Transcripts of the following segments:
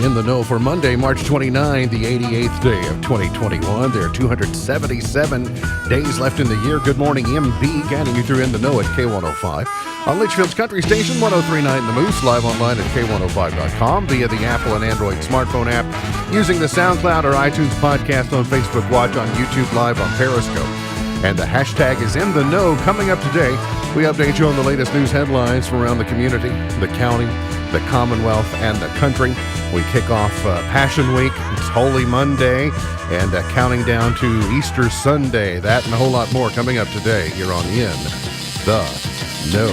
In the Know for Monday, March 29, the 88th day of 2021. There are 277 days left in the year. Good morning, MB, guiding you through In the Know at K105. On Litchfield's Country Station, 103.9 The Moose, live online at K105.com via the Apple and Android smartphone app, using the SoundCloud or iTunes podcast on Facebook Watch, on YouTube Live, on Periscope. And the hashtag is In the Know. Coming up today, we update you on the latest news headlines from around the community, the county, the Commonwealth, and the country. We kick off Passion Week. It's Holy Monday, and counting down to Easter Sunday. That and a whole lot more coming up today here on In the Know.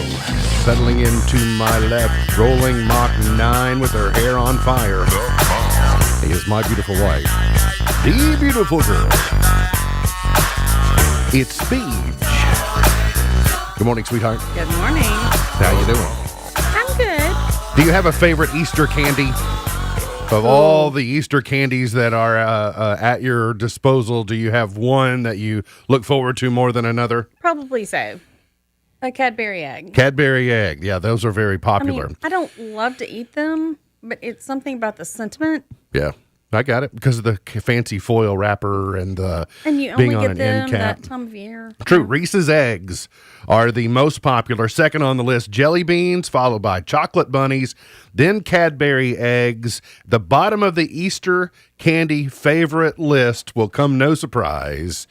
Settling into my left, rolling Mach 9 with her hair on fire. Is my beautiful wife, the beautiful girl. It's Speech. Good morning, sweetheart. Good morning. How you doing? I'm good. Do you have a favorite Easter candy? Of all the Easter candies that are at your disposal, do you have one that you look forward to more than another? Probably so. A Cadbury egg. Cadbury egg. Yeah, those are very popular. I don't love to eat them, but it's something about the sentiment. Yeah, I got it because of the fancy foil wrapper and you being only on get an them end cap. that time of year. True. Reese's Eggs are the most popular. Second on the list, jelly beans, followed by chocolate bunnies, then Cadbury eggs. The bottom of the Easter candy favorite list, will come no surprise,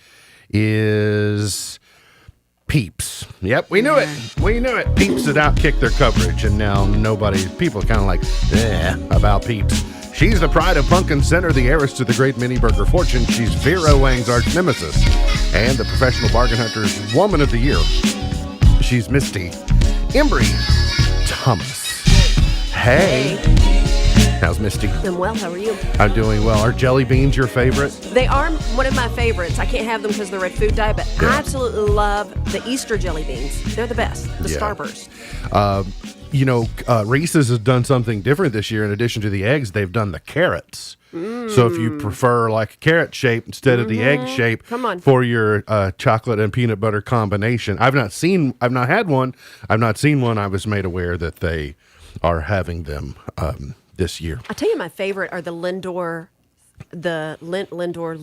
is Peeps. Yep, we knew it. We knew it. Peeps had outkicked their coverage, and now people are kind of like, about Peeps. She's the pride of Pumpkin Center, the heiress to the great mini burger fortune. She's Vera Wang's arch nemesis and the professional bargain hunter's woman of the year. She's Misty Embry Thomas. Hey. How's Misty? I'm well. How are you? I'm doing well. Are jelly beans your favorite? They are one of my favorites. I can't have them because they're red food dye, but I absolutely love the Easter jelly beans. They're the best. The Starburst. Reese's has done something different this year. In addition to the eggs, they've done the carrots. So if you prefer like a carrot shape instead of the egg shape for your chocolate and peanut butter combination, I've not had one. I've not seen one. I was made aware that they are having them this year. I tell you, my favorite are the Lindor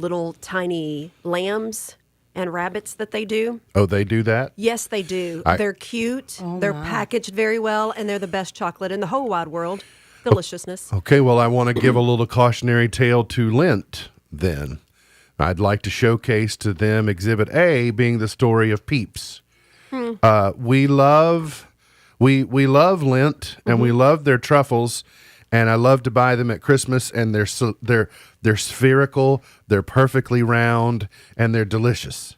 little tiny lambs and rabbits that they do. Oh, they do that? Yes, they do. They're cute. They're packaged very well, and they're the best chocolate in the whole wide world. Deliciousness. Okay, well, I want to give a little cautionary tale to Lent then. I'd like to showcase to them Exhibit A being the story of Peeps. We love Lent, and we love their truffles, and I love to buy them at Christmas, and they're spherical, they're perfectly round, and they're delicious.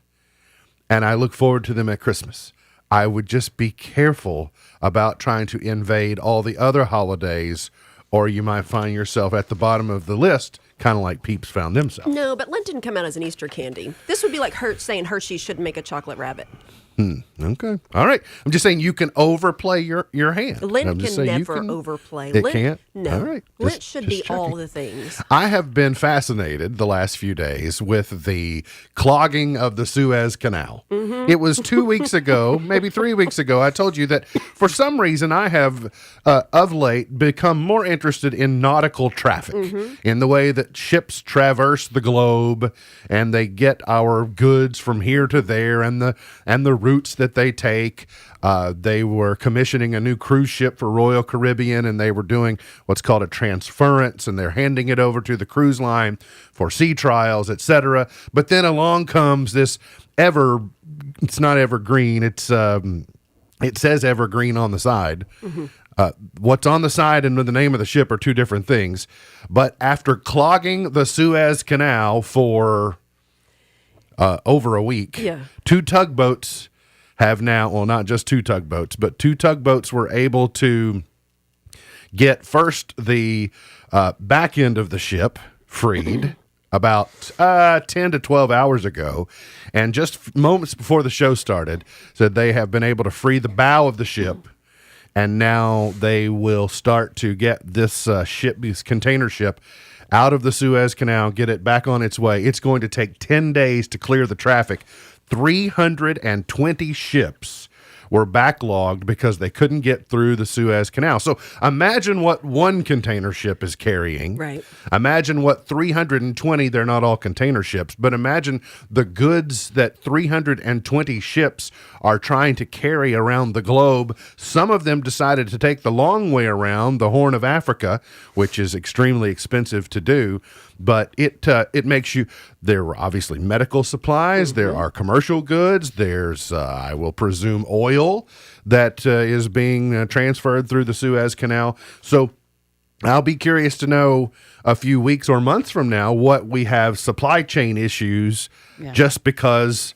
And I look forward to them at Christmas. I would just be careful about trying to invade all the other holidays, or you might find yourself at the bottom of the list, kind of like Peeps found themselves. No, but Lent didn't come out as an Easter candy. This would be like saying Hershey shouldn't make a chocolate rabbit. Okay. All right. I'm just saying you can overplay your hand. Lent can never overplay. It Lent, can't? No. All right. Lent should be just all checking. the things. I have been fascinated the last few days with the clogging of the Suez Canal. It was 2 weeks ago, maybe 3 weeks ago, I told you that for some reason I have, of late, become more interested in nautical traffic, in the way that ships traverse the globe and they get our goods from here to there, and the routes that they take. They were commissioning a new cruise ship for Royal Caribbean, and they were doing what's called a transference, and they're handing it over to the cruise line for sea trials, etc. But then along comes this it's not evergreen, it says evergreen on the side. What's on the side and the name of the ship are two different things. But after clogging the Suez Canal for over a week, two tugboats have now, well, not just two tugboats, but two tugboats were able to get first the back end of the ship freed about 10 to 12 hours ago, and just moments before the show started, said they have been able to free the bow of the ship, and now they will start to get this this container ship out of the Suez Canal, get it back on its way. It's going to take 10 days to clear the traffic. 320 ships were backlogged because they couldn't get through the Suez Canal. So imagine what one container ship is carrying. Right. Imagine what 320, they're not all container ships, but imagine the goods that 320 ships are trying to carry around the globe. Some of them decided to take the long way around the Horn of Africa, which is extremely expensive to do. But it makes you, there are obviously medical supplies, there are commercial goods, there's, I will presume, oil that is being transferred through the Suez Canal. So I'll be curious to know a few weeks or months from now what we have supply chain issues just because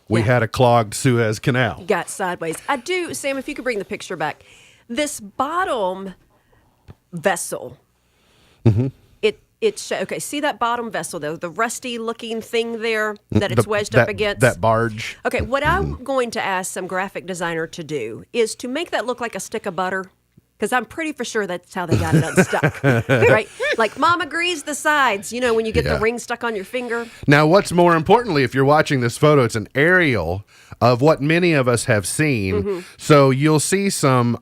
we had a clogged Suez Canal. Got sideways. I do, Sam, if you could bring the picture back. This bottom vessel, okay, see that bottom vessel, though, the rusty looking thing there that it's wedged up against? That barge. Okay, what I'm going to ask some graphic designer to do is to make that look like a stick of butter, because I'm pretty for sure that's how they got it unstuck, right? Like Mama greased the sides, you know, when you get the ring stuck on your finger. Now, what's more importantly, if you're watching this photo, it's an aerial of what many of us have seen. So you'll see some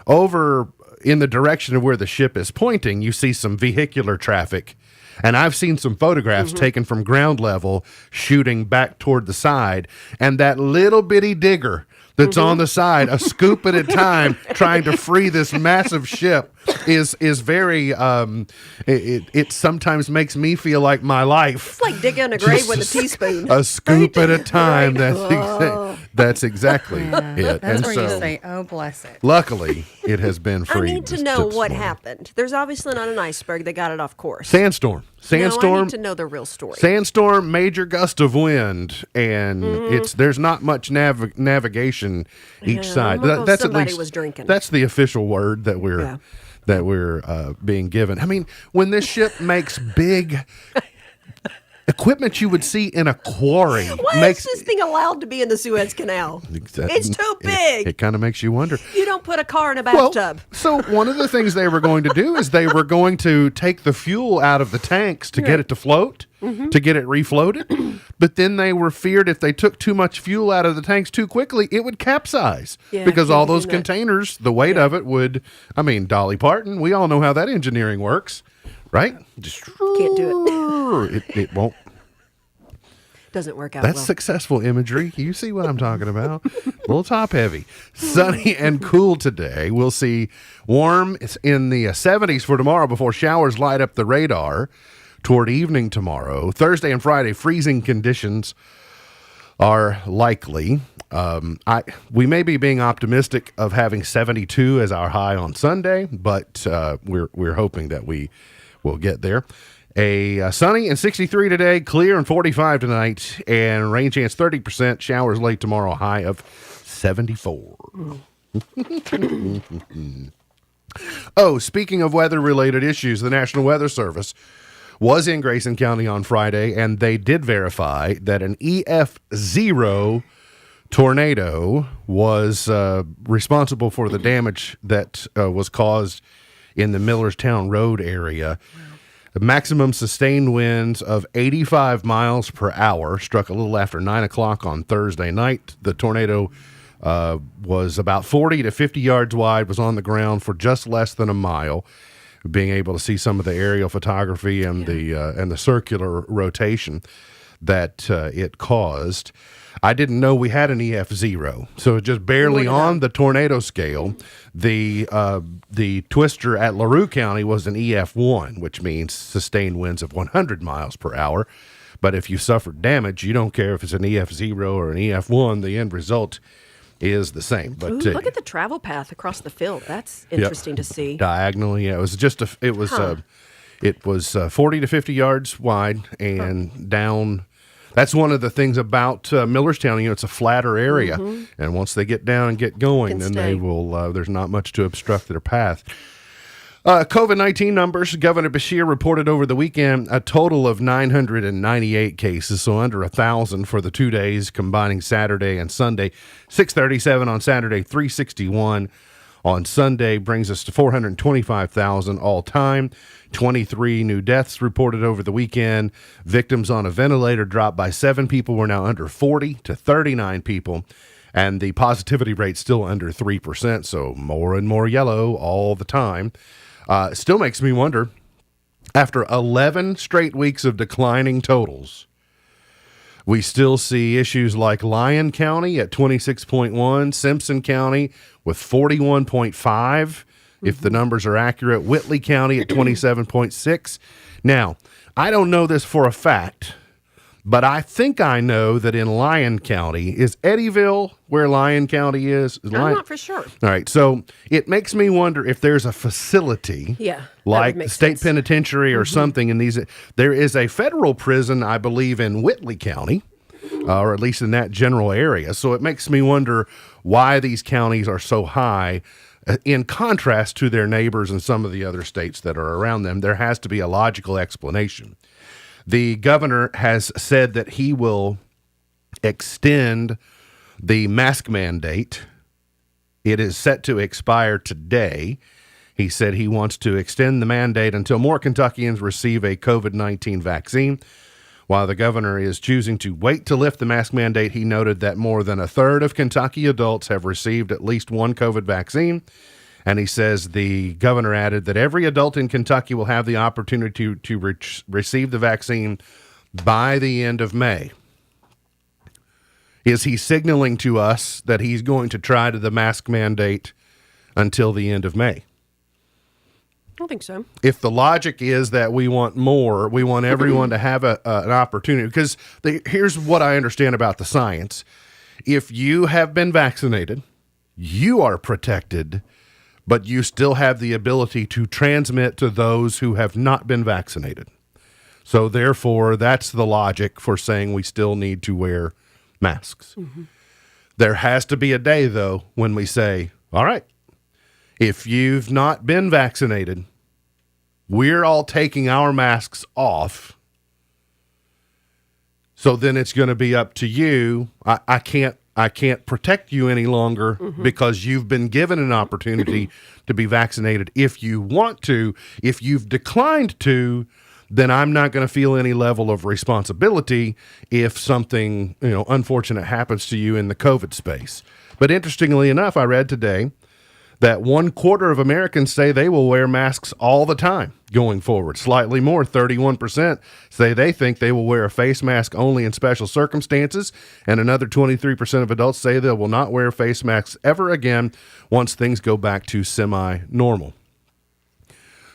over in the direction of where the ship is pointing, you see some vehicular traffic. And I've seen some photographs taken from ground level shooting back toward the side. And that little bitty digger that's on the side, a scoop at a time, trying to free this massive ship is very, it sometimes makes me feel like my life. It's like digging a grave with a teaspoon. A scoop at a time. That's exactly it. That's and where so, you say, "Oh, bless it." luckily, it has been free. I need to know what happened. There's obviously not an iceberg that got it off course. Sandstorm. No, I need to know the real story. Sandstorm, major gust of wind, and there's not much navigation each side. Well, That's somebody at least was drinking. That's the official word that we're being given. I mean, when this ship makes big equipment you would see in a quarry. Why is this thing allowed to be in the Suez Canal? It's too big. It kind of makes you wonder. You don't put a car in a bathtub. So one of the things they were going to do is they were going to take the fuel out of the tanks to get it to float, to get it refloated. But then they were feared if they took too much fuel out of the tanks too quickly, it would capsize. Yeah, because all those that. containers, the weight of it would, I mean, Dolly Parton, we all know how that engineering works, right? Just Can't do it. It won't. Doesn't work out That's well. successful imagery. You see what I'm talking about? A little top heavy. Sunny and cool today. We'll see warm in the 70s for tomorrow before showers light up the radar toward evening tomorrow. Thursday and Friday, freezing conditions are likely. We may be being optimistic of having 72 as our high on Sunday, but we're hoping that we will get there. A sunny and 63 today, clear and 45 tonight, and rain chance 30%. Showers late tomorrow, high of 74. Oh, speaking of weather-related issues, the National Weather Service was in Grayson County on Friday, and they did verify that an EF0 tornado was responsible for the damage that was caused in the Millerstown Road area. The maximum sustained winds of 85 miles per hour struck a little after 9 o'clock on Thursday night. The tornado was about 40 to 50 yards wide, was on the ground for just less than a mile. Being able to see some of the aerial photography and the circular rotation that it caused. I didn't know we had an EF0, so just barely on the tornado scale. The twister at LaRue County was an EF1, which means sustained winds of 100 miles per hour. But if you suffered damage, you don't care if it's an EF0 or an EF1. The end result is the same. But look at the travel path across the field. That's interesting to see. Diagonally, yeah. It was 40 to 50 yards wide and down. That's one of the things about Millerstown. It's a flatter area, and once they get down and get going, then they will. There's not much to obstruct their path. COVID-19 numbers. Governor Beshear reported over the weekend a total of 998 cases, so under 1,000 for the 2 days, combining Saturday and Sunday. 637 on Saturday, 361 on Sunday, brings us to 425,000 all time. 23 new deaths reported over the weekend. Victims on a ventilator dropped by 7 people. We're now under 40 to 39 people. And the positivity rate still under 3%, so more and more yellow all the time. Still makes me wonder, after 11 straight weeks of declining totals, we still see issues like Lyon County at 26.1, Simpson County with 41.5, if the numbers are accurate, Whitley County at 27.6. Now, I don't know this for a fact, but I think I know that in Lyon County, is Eddyville where Lyon County is? I'm not for sure. All right, so it makes me wonder if there's a facility like the state penitentiary or something in these. There is a federal prison, I believe, in Whitley County, or at least in that general area. So it makes me wonder why these counties are so high in contrast to their neighbors and some of the other states that are around them. There has to be a logical explanation. The governor has said that he will extend the mask mandate. It is set to expire today. He said he wants to extend the mandate until more Kentuckians receive a COVID-19 vaccine. While the governor is choosing to wait to lift the mask mandate, he noted that more than a third of Kentucky adults have received at least one COVID vaccine. And he says the governor added that every adult in Kentucky will have the opportunity to receive the vaccine by the end of May. Is he signaling to us that he's going to try to the mask mandate until the end of May? I don't think so. If the logic is that we want more, we want everyone to have an opportunity, because here's what I understand about the science. If you have been vaccinated, you are protected, but you still have the ability to transmit to those who have not been vaccinated. So therefore, that's the logic for saying we still need to wear masks. There has to be a day, though, when we say, all right, if you've not been vaccinated, we're all taking our masks off, So then it's going to be up to you. I can't protect you any longer because you've been given an opportunity to be vaccinated if you want to. If you've declined to, then I'm not going to feel any level of responsibility if something, unfortunate happens to you in the COVID space. But interestingly enough, I read today that 1/4 of Americans say they will wear masks all the time going forward. Slightly more, 31% say they think they will wear a face mask only in special circumstances, and another 23% of adults say they will not wear face masks ever again once things go back to semi-normal.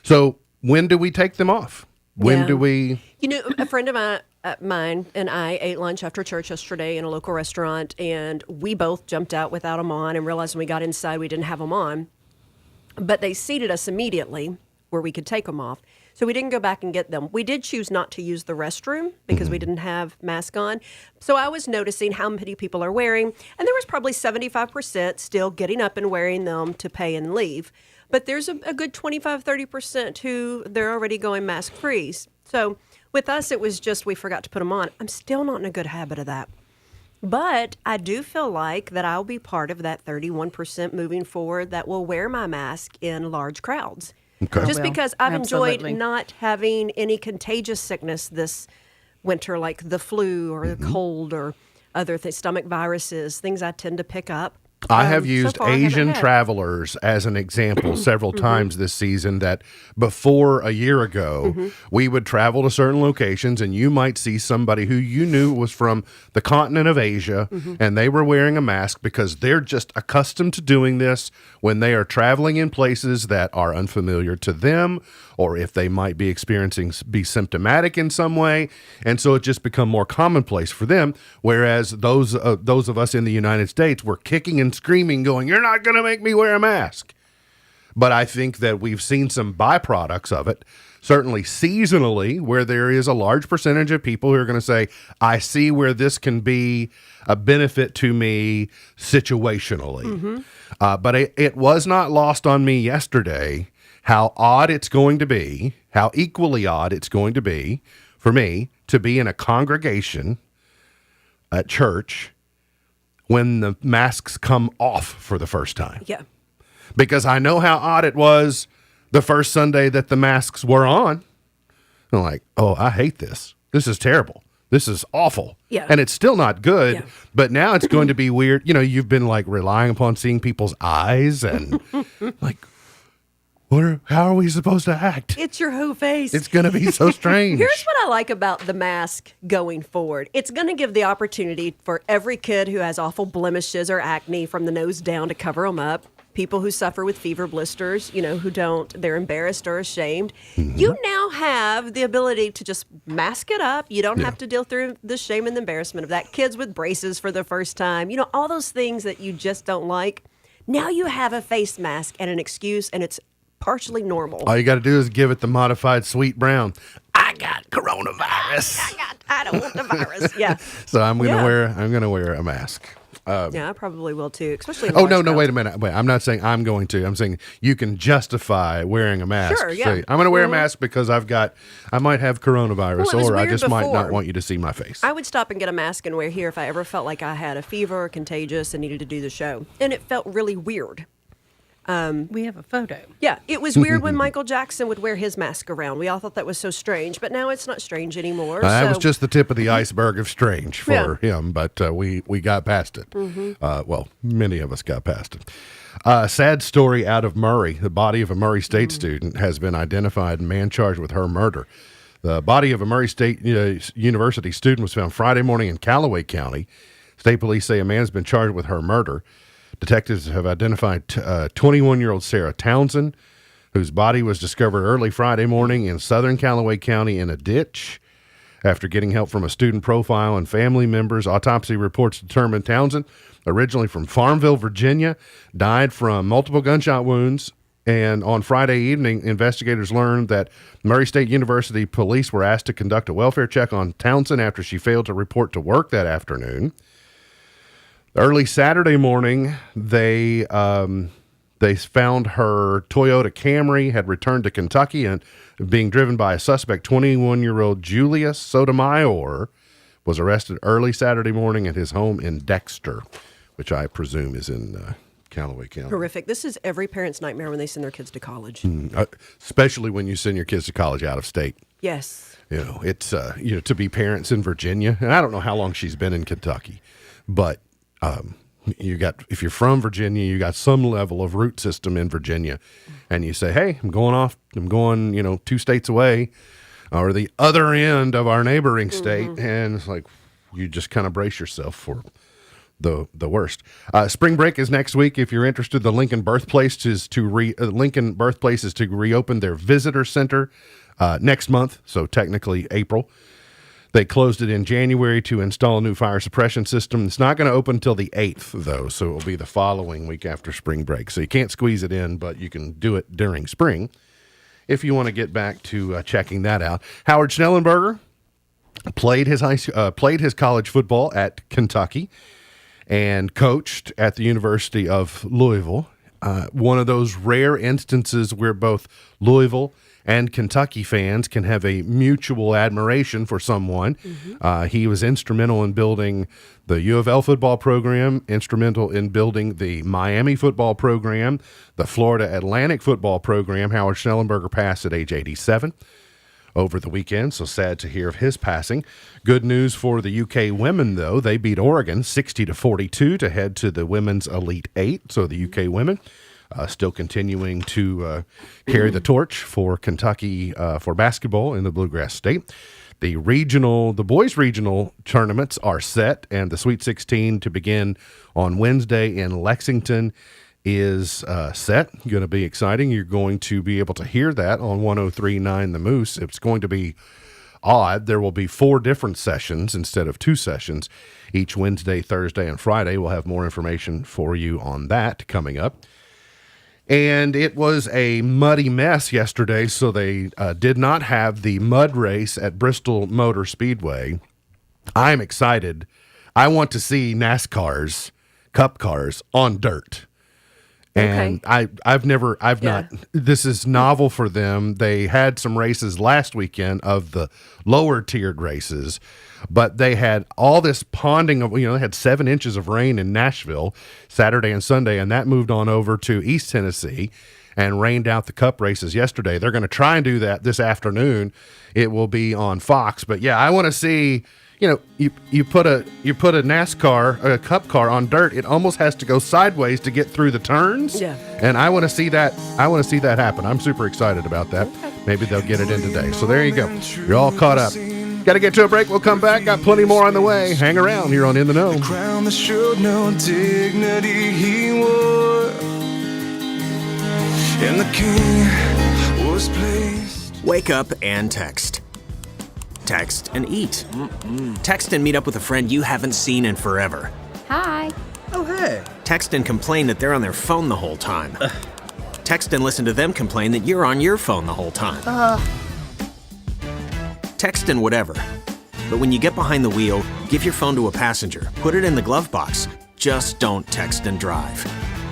So when do we take them off? When do we... A friend of mine and I ate lunch after church yesterday in a local restaurant, and we both jumped out without them on and realized when we got inside we didn't have them on. But they seated us immediately where we could take them off. So we didn't go back and get them. We did choose not to use the restroom because we didn't have masks on. So I was noticing how many people are wearing, and there was probably 75% still getting up and wearing them to pay and leave. But there's a good 25-30% who they're already going mask free. So with us, it was just we forgot to put them on. I'm still not in a good habit of that. But I do feel like that I'll be part of that 31% moving forward that will wear my mask in large crowds. Okay. Just because I've absolutely. enjoyed not having any contagious sickness this winter, like the flu or the cold or other stomach viruses, things I tend to pick up. I have So used far, I haven't Asian had. travelers as an example several times this season that before a year ago, we would travel to certain locations and you might see somebody who you knew was from the continent of Asia and they were wearing a mask because they're just accustomed to doing this when they are traveling in places that are unfamiliar to them or if they might be be symptomatic in some way. And so it just become more commonplace for them. Whereas those of us in the United States were kicking and screaming going, "You're not going to make me wear a mask." But I think that we've seen some byproducts of it, certainly seasonally, where there is a large percentage of people who are going to say, I see where this can be a benefit to me situationally. But it was not lost on me yesterday how odd it's going to be, how equally odd it's going to be for me to be in a congregation at church when the masks come off for the first time. Yeah. Because I know how odd it was the first Sunday that the masks were on. I'm like, oh, I hate this. This is terrible. This is awful. Yeah. And it's still not good, Yeah. but now it's going to be weird. You've been like relying upon seeing people's eyes and like, how are we supposed to act? It's your whole face. It's going to be so strange. Here's what I like about the mask going forward. It's going to give the opportunity for every kid who has awful blemishes or acne from the nose down to cover them up. People who suffer with fever blisters, who don't, they're embarrassed or ashamed. You now have the ability to just mask it up. You don't have to deal through the shame and the embarrassment of that. Kids with braces for the first time, all those things that you just don't like. Now you have a face mask and an excuse, and it's partially normal. All you got to do is give it the modified sweet brown. I got coronavirus. I don't want the virus. Yeah. So I'm going to Yeah. wear a mask. Yeah, I probably will too, especially in Oh, large no, crowds. wait a minute. Wait, I'm not saying I'm going to. I'm saying you can justify wearing a mask. Sure, yeah. Say, I'm going to wear a mask because I might have coronavirus, Well, it was or I weird just might not before. want you to see my face. I would stop and get a mask and wear here if I ever felt like I had a fever or contagious and needed to do the show. And it felt really weird. We have a photo. Yeah, it was weird when Michael Jackson would wear his mask around. We all thought that was so strange, but now it's not strange anymore. That so was just the tip of the iceberg of strange for Yeah. him, but we got past it. Well, many of us got past it. Sad story out of Murray. The body of a Murray State student has been identified and man charged with her murder. The body of a Murray State University student was found Friday morning in Callaway County. State police say a man has been charged with her murder. Detectives have identified 21-year-old Sarah Townsend, whose body was discovered early Friday morning in southern Callaway County in a ditch. After getting help from a student profile and family members, autopsy reports determined Townsend, originally from Farmville, Virginia, died from multiple gunshot wounds. And on Friday evening, investigators learned that Murray State University police were asked to conduct a welfare check on Townsend after she failed to report to work that afternoon. Early Saturday morning, they found her Toyota Camry had returned to Kentucky and being driven by a suspect, 21-year-old Julius Sotomayor, was arrested early Saturday morning at his home in Dexter, which I presume is in Callaway County. Horrific. This is every parent's nightmare when they send their kids to college. Especially when you send your kids to college out of state. Yes. It's to be parents in Virginia, and I don't know how long she's been in Kentucky, but if you're from Virginia, you got some level of root system in Virginia, and you say, hey, I'm going 2 states away, or the other end of our neighboring state, and it's like you just kind of brace yourself for the worst. Spring break is next week. If you're interested, the Lincoln Birthplace is to reopen their visitor center next month, so technically April. They closed it in January to install a new fire suppression system. It's not going to open until the 8th, though, so it'll be the following week after spring break. So you can't squeeze it in, but you can do it during spring if you want to get back to checking that out. Howard Schnellenberger played his college football at Kentucky and coached at the University of Louisville. One of those rare instances where both Louisville and Kentucky fans can have a mutual admiration for someone. He was instrumental in building the U of L football program, instrumental in building the Miami football program, the Florida Atlantic football program. Howard Schnellenberger passed at age 87 over the weekend, so sad to hear of his passing. Good news for the UK women, though. They beat Oregon 60-42 to head to the Women's Elite Eight, so the UK women still continuing to carry the torch for Kentucky for basketball in the Bluegrass State. The boys' regional tournaments are set, and the Sweet 16 to begin on Wednesday in Lexington is set. Going to be exciting. You're going to be able to hear that on 103.9 The Moose. It's going to be odd. There will be 4 different sessions instead of 2 sessions each Wednesday, Thursday, and Friday. We'll have more information for you on that coming up. And it was a muddy mess yesterday, so they did not have the mud race at Bristol Motor Speedway. I'm excited. I want to see NASCAR's Cup cars on dirt. And Okay. I've not, this is novel for them. They had some races last weekend of the lower tiered races, but they had all this ponding of, they had 7 inches of rain in Nashville Saturday and Sunday, and that moved on over to East Tennessee and rained out the Cup races yesterday. They're going to try and do that this afternoon. It will be on Fox, but yeah, I want to see, you put a NASCAR, a Cup car on dirt, it almost has to go sideways to get through the turns. Yeah. And I want to see that. I want to see that happen. I'm super excited about that. Maybe they'll get it in today. So there you go. You're all caught up. Got to get to a break. We'll come back. Got plenty more on the way. Hang around here on In the Know. Crown that showed no dignity he wore, and the king was placed. Wake up and text. Text and eat. Text and meet up with a friend you haven't seen in forever. Hi. Oh, hey. Text and complain that they're on their phone the whole time. Text and listen to them complain that you're on your phone the whole time. Text and whatever. But when you get behind the wheel, give your phone to a passenger. Put it in the glove box. Just don't text and drive.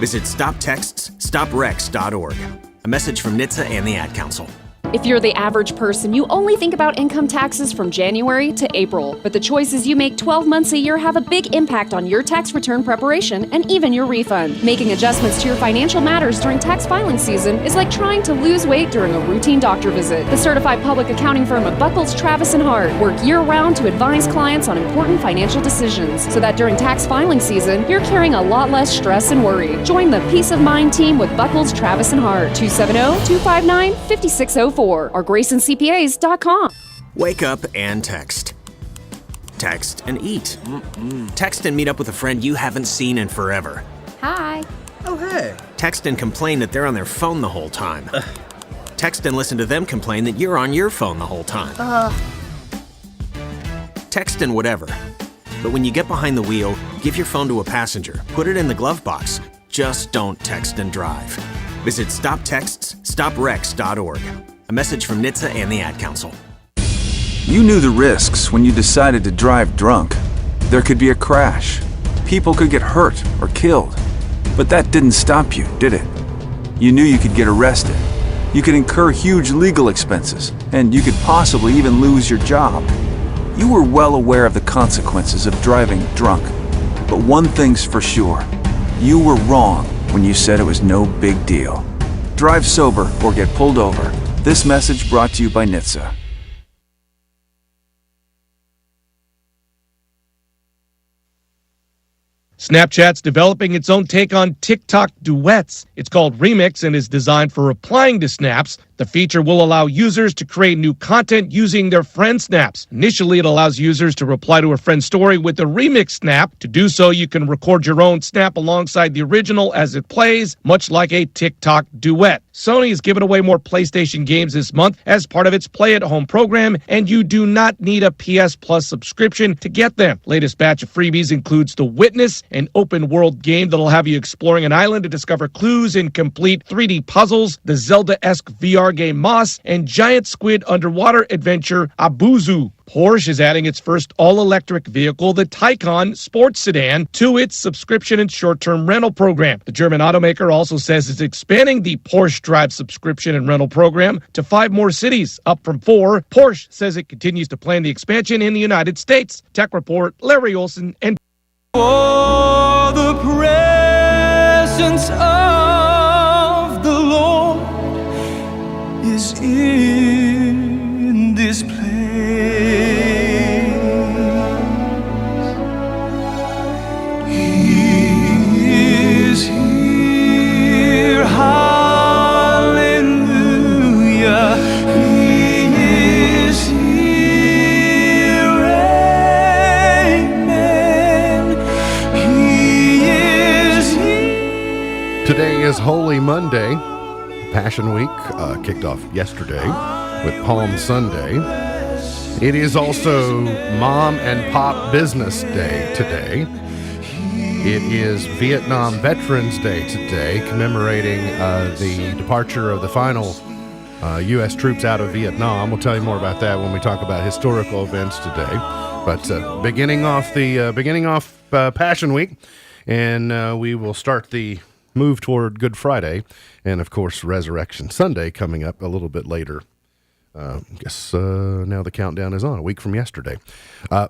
Visit StopTextsStopWrecks.org. A message from NHTSA and the Ad Council. If you're the average person, you only think about income taxes from January to April. But the choices you make 12 months a year have a big impact on your tax return preparation and even your refund. Making adjustments to your financial matters during tax filing season is like trying to lose weight during a routine doctor visit. The certified public accounting firm of Buckles, Travis & Hart work year-round to advise clients on important financial decisions so that during tax filing season, you're carrying a lot less stress and worry. Join the Peace of Mind team with Buckles, Travis & Hart, 270-259-5604 or GraysonCPAs.com. Wake up and text. Text and eat. Text and meet up with a friend you haven't seen in forever. Hi. Oh, hey. Text and complain that they're on their phone the whole time. Text and listen to them complain that you're on your phone the whole time. Text and whatever. But when you get behind the wheel, give your phone to a passenger. Put it in the glove box. Just don't text and drive. Visit StopTextsStopWrecks.org. A message from NHTSA and the Ad Council. You knew the risks when you decided to drive drunk. There could be a crash. People could get hurt or killed. But that didn't stop you, did it? You knew you could get arrested. You could incur huge legal expenses, and you could possibly even lose your job. You were well aware of the consequences of driving drunk. But one thing's for sure. You were wrong when you said it was no big deal. Drive sober or get pulled over. This message brought to you by NHTSA. Snapchat's developing its own take on TikTok duets. It's called Remix and is designed for replying to snaps. The feature will allow users to create new content using their friend snaps. Initially, it allows users to reply to a friend's story with a remix snap. To do so, you can record your own snap alongside the original as it plays, much like a TikTok duet. Sony has given away more PlayStation games this month as part of its Play at Home program, and you do not need a PS Plus subscription to get them. Latest batch of freebies includes The Witness, an open-world game that'll have you exploring an island to discover clues and complete 3D puzzles, the Zelda-esque VR game Moss, and giant squid underwater adventure Abuzu. Porsche is adding its first all-electric vehicle, the Taycan sports sedan, to its subscription and short-term rental program. The German automaker also says it's expanding the Porsche Drive subscription and rental program to 5 more cities, up from 4. Porsche says it continues to plan the expansion in the United States. Tech Report, Larry Olson, and For the presence of the Lord is in this place. He is here. Hallelujah. He is here. Amen. He is here. Today is Holy Monday. Passion Week kicked off yesterday with Palm Sunday. It is also Mom and Pop Business Day today. It is Vietnam Veterans Day today, commemorating the departure of the final U.S. troops out of Vietnam. We'll tell you more about that when we talk about historical events today. But beginning off Passion Week, and we will start the move toward Good Friday, and of course Resurrection Sunday coming up a little bit later. I guess now the countdown is on, a week from yesterday.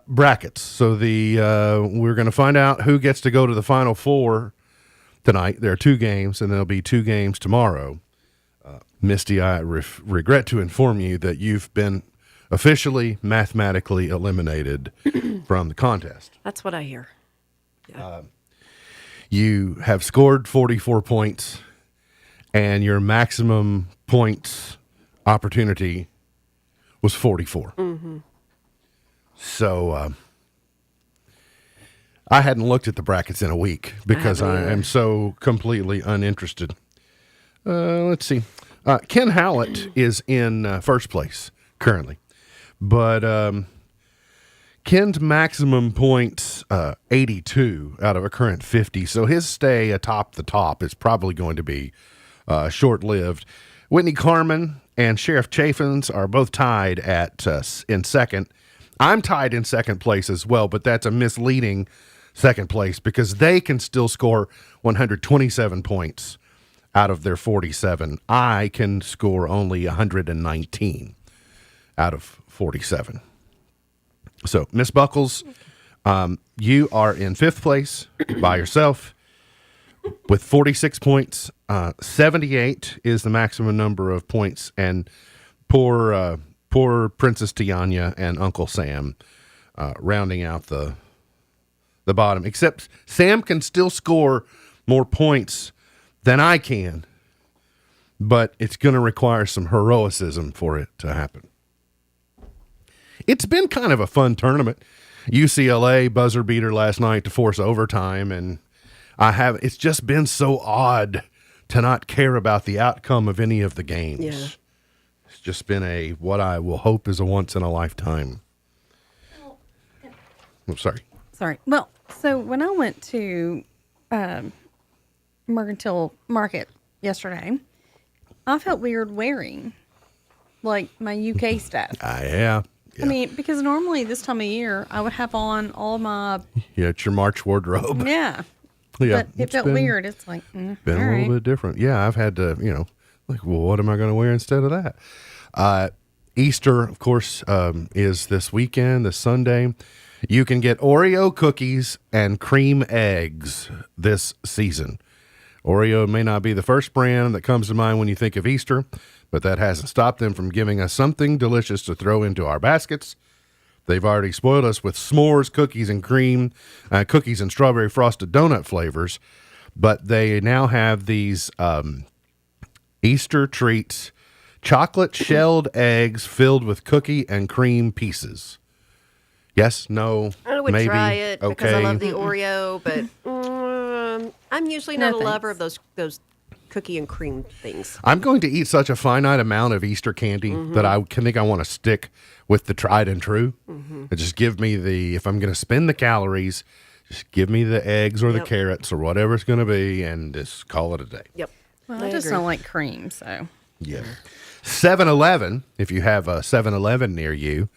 Brackets. So we're going to find out who gets to go to the Final Four tonight. There are 2 games, and there'll be 2 games tomorrow. Misty, I regret to inform you that you've been officially mathematically eliminated from the contest. That's what I hear. Yeah. You have scored 44 points, and your maximum points opportunity was 44. Mm-hmm. So I hadn't looked at the brackets in a week because I am so completely uninterested. Let's see. Ken Hallett is in first place currently, but Ken's maximum points, 82 out of a current 50. So his stay atop the top is probably going to be short-lived. Whitney Carmen and Sheriff Chaffins are both tied in second. I'm tied in second place as well, but that's a misleading second place because they can still score 127 points out of their 47. I can score only 119 out of 47. So, Miss Buckles, you are in fifth place by yourself with 46 points. 78 is the maximum number of points, and poor Princess Tiana and Uncle Sam rounding out the bottom. Except Sam can still score more points than I can, but it's going to require some heroicism for it to happen. It's been kind of a fun tournament. UCLA buzzer beater last night to force overtime, and it's just been so odd to not care about the outcome of any of the games. Yeah. It's just been what I will hope is a once in a lifetime. I'm sorry. Sorry. Well, so when I went to Mercantile Market yesterday, I felt weird wearing like my UK stuff. Yeah. I mean, because normally this time of year I would have on all my it's your March wardrobe. yeah. Yeah, But it felt weird. It's like been all a little right. bit different. Yeah, I've had to, well, what am I going to wear instead of that? Easter, of course, is this weekend, this Sunday. You can get Oreo cookies and cream eggs this season. Oreo may not be the first brand that comes to mind when you think of Easter, but that hasn't stopped them from giving us something delicious to throw into our baskets. They've already spoiled us with s'mores, cookies and cream, cookies and strawberry frosted donut flavors, but they now have these Easter treats, chocolate shelled eggs filled with cookie and cream pieces. Yes, no, I would maybe, try it okay. because I love the Oreo, but I'm usually not No, a lover of thanks. those cookie and cream things. I'm going to eat such a finite amount of Easter candy that I think I want to stick with the tried and true. And just give me if I'm going to spend the calories, just give me the eggs or the Yep. carrots or whatever it's going to be and just call it a day. Yep. Well, I just agree. don't like cream, so. Yeah. 7-Eleven, if you have a 7-Eleven near you,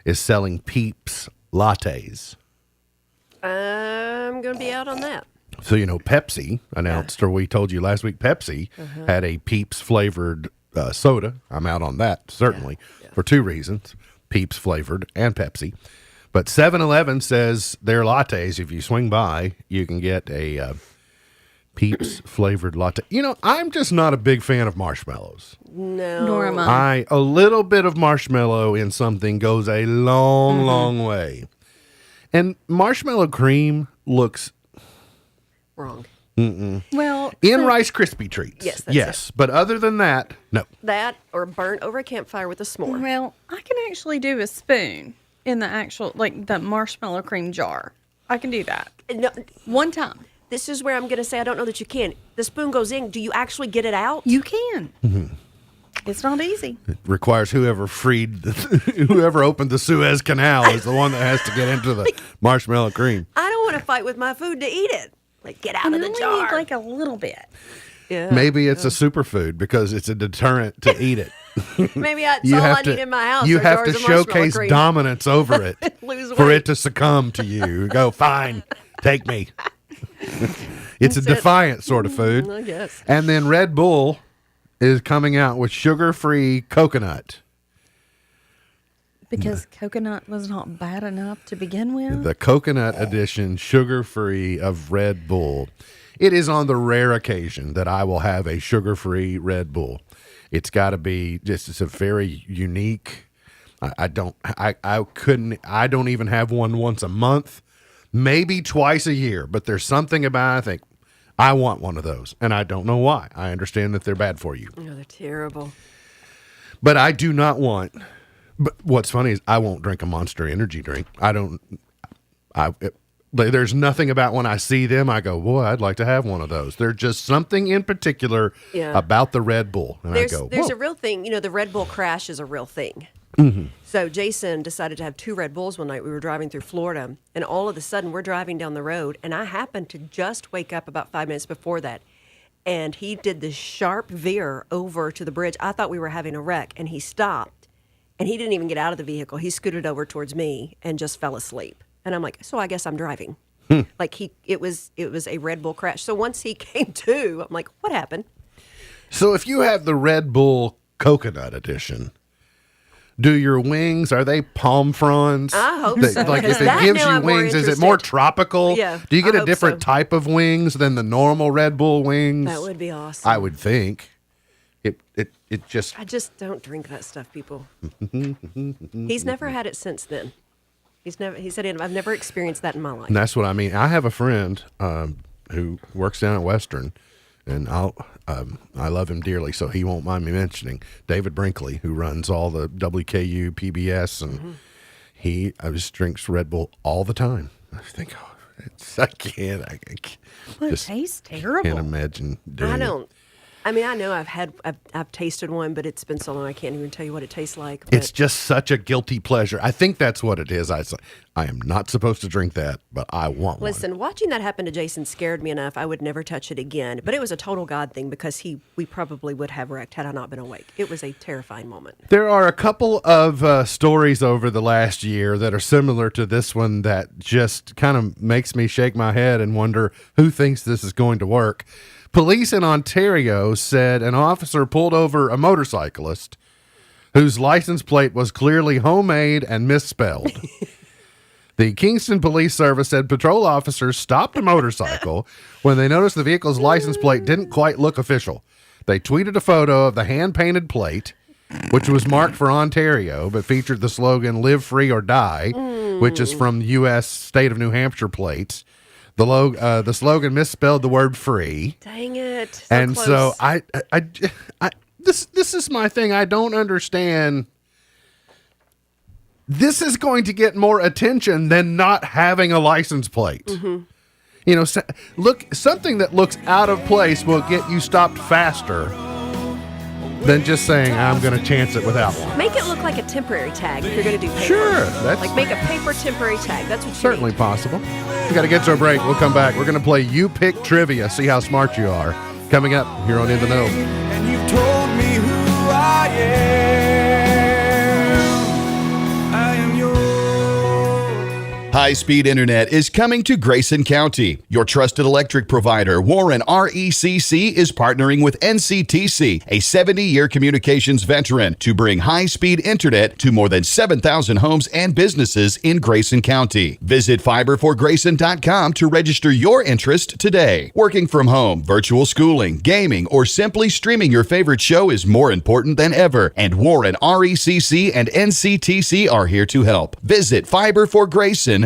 is selling Peeps lattes. I'm going to be out on that. So, Pepsi announced, or we told you last week, Pepsi had a Peeps flavored soda. I'm out on that, certainly, for two reasons, Peeps flavored and Pepsi. But 7-Eleven says their lattes, if you swing by, you can get a Peeps flavored latte. I'm just not a big fan of marshmallows. No. Nor am I. A little bit of marshmallow in something goes a long, long way. And marshmallow cream looks Wrong. Well, in Rice Krispie treats. Yes, that's yes. But other than that, no. That or burnt over a campfire with a s'more. well, I can actually do a spoon in the actual, like the marshmallow cream jar. I can do that. No, One time. this is where I'm going to say I don't know that you can. The spoon goes in. Do you actually get it out? You can. It's not easy. It requires whoever opened the Suez Canal is the one that has to get into the marshmallow cream. I don't want to fight with my food to eat it. Like, get out You of the only jar. need like a little bit. yeah. Maybe it's a superfood because it's a deterrent to eat it. Maybe that's all I need in my house. You are have to jars of marshmallow showcase cream. dominance over it Lose for weight. it to succumb to you. Go, fine, take me. It's a That's it. defiant sort of food. I guess. And then Red Bull is coming out with sugar-free coconut. Because coconut was not bad enough to begin with. The coconut edition, sugar-free of Red Bull. It is on the rare occasion that I will have a sugar-free Red Bull. It's got to be it's a very unique. I don't even have one once a month, maybe twice a year, but there's something about it, I think I want one of those, and I don't know why. I understand that they're bad for you, Oh, they're terrible. but I do not want. But what's funny is I won't drink a Monster Energy drink. There's nothing about when I see them, I go, boy, I'd like to have one of those. There's just something in particular Yeah. about the Red Bull. And There's I go, there's whoa. a real thing. The Red Bull crash is a real thing. So Jason decided to have 2 Red Bulls one night. We were driving through Florida, and all of a sudden we're driving down the road, and I happened to just wake up about 5 minutes before that, and he did this sharp veer over to the bridge. I thought we were having a wreck, and he stopped, and he didn't even get out of the vehicle. He scooted over towards me and just fell asleep. And I'm like, so I guess I'm driving. Like it was a Red Bull crash. So once he came to, I'm like, what happened? So if you have the Red Bull Coconut Edition, do your wings, are they palm fronds? I hope That- so, Like because if it that gives now you I'm more wings, is it more interested. tropical? Yeah, Do you get I a hope different so. type of wings than the normal Red Bull wings? That would be awesome. I would think. It just I just don't drink that stuff, people. He's never had it since then. He said, I've never experienced that in my life. And that's what I mean. I have a friend who works down at Western, and I love him dearly, so he won't mind me mentioning David Brinkley, who runs all the WKU PBS, and he just drinks Red Bull all the time. I think, I can't Well, it just tastes can't terrible. imagine doing I it. don't. I mean, I know I've tasted one, but it's been so long I can't even tell you what it tastes like. But It's just such a guilty pleasure. I think that's what it is. I am not supposed to drink that, but I want one. listen, watching that happen to Jason scared me enough. I would never touch it again. But it was a total God thing because we probably would have wrecked had I not been awake. It was a terrifying moment. There are a couple of stories over the last year that are similar to this one that just kind of makes me shake my head and wonder who thinks this is going to work. Police in Ontario said an officer pulled over a motorcyclist whose license plate was clearly homemade and misspelled. The Kingston Police Service said patrol officers stopped a motorcycle when they noticed the vehicle's license plate didn't quite look official. They tweeted a photo of the hand-painted plate, which was marked for Ontario, but featured the slogan, "Live Free or Die," which is from U.S. state of New Hampshire plates. The slogan misspelled the word free. Dang it. So And close. so I this is my thing. I don't understand. This is going to get more attention than not having a license plate. Mm-hmm. You know, something that looks out of place will get you stopped faster than just saying, I'm going to chance it without one. Make it look like a temporary tag if you're going to do paper. Sure. That's Like make a paper temporary tag. That's what you certainly need. possible. We got to get to a break. We'll come back. We're going to play You Pick Trivia, see how smart you are. Coming up here on In the Know. And you've told me who I am. I am yours. High-speed internet is coming to Grayson County. Your trusted electric provider, Warren RECC, is partnering with NCTC, a 70-year communications veteran, to bring high-speed internet to more than 7,000 homes and businesses in Grayson County. Visit fiberforgrayson.com to register your interest today. Working from home, virtual schooling, gaming, or simply streaming your favorite show is more important than ever, and Warren RECC and NCTC are here to help. Visit fiberforgrayson.com.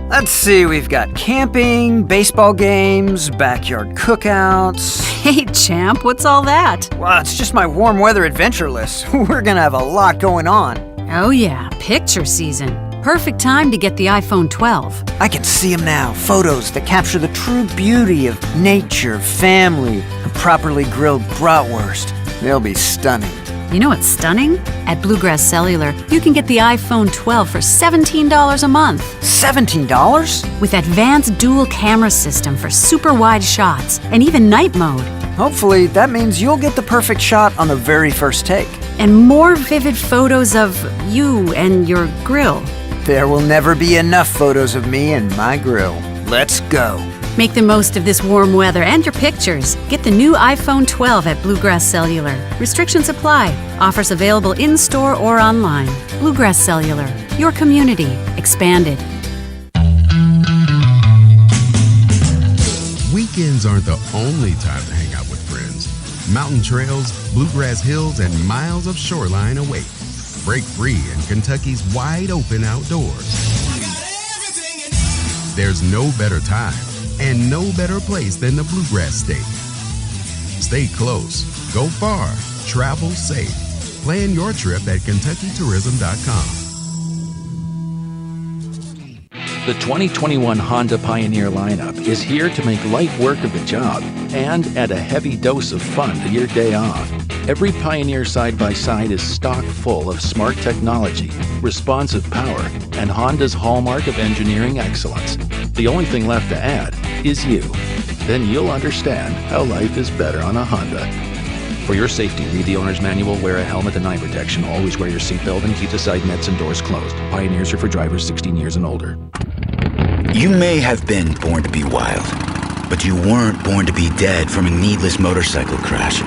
Let's see, we've got camping, baseball games, backyard cookouts. Hey, champ, what's all that? Well, it's just my warm weather adventure list. We're gonna have a lot going on. Oh, yeah, picture season. Perfect time to get the iPhone 12. I can see them now, photos that capture the true beauty of nature, family, and properly grilled bratwurst. They'll be stunning. You know what's stunning? At Bluegrass Cellular, you can get the iPhone 12 for $17 a month. $17? With advanced dual camera system for super wide shots and even night mode. Hopefully, that means you'll get the perfect shot on the very first take. And more vivid photos of you and your grill. There will never be enough photos of me and my grill. Let's go. Make the most of this warm weather and your pictures. Get the new iPhone 12 at Bluegrass Cellular. Restrictions apply. Offers available in-store or online. Bluegrass Cellular. Your community. Expanded. Weekends aren't the only time to hang out with friends. Mountain trails, bluegrass hills, and miles of shoreline await. Break free in Kentucky's wide open outdoors. There's no better time and no better place than the Bluegrass State. Stay close, go far, travel safe. Plan your trip at KentuckyTourism.com. The 2021 Honda Pioneer lineup is here to make light work of the job and add a heavy dose of fun to your day off. Every Pioneer side-by-side is stock full of smart technology, responsive power, and Honda's hallmark of engineering excellence. The only thing left to add is you. Then you'll understand how life is better on a Honda. For your safety, read the owner's manual, wear a helmet and eye protection, always wear your seatbelt, and keep the side nets and doors closed. Pioneers are for drivers 16 years and older. You may have been born to be wild, but you weren't born to be dead from a needless motorcycle crash.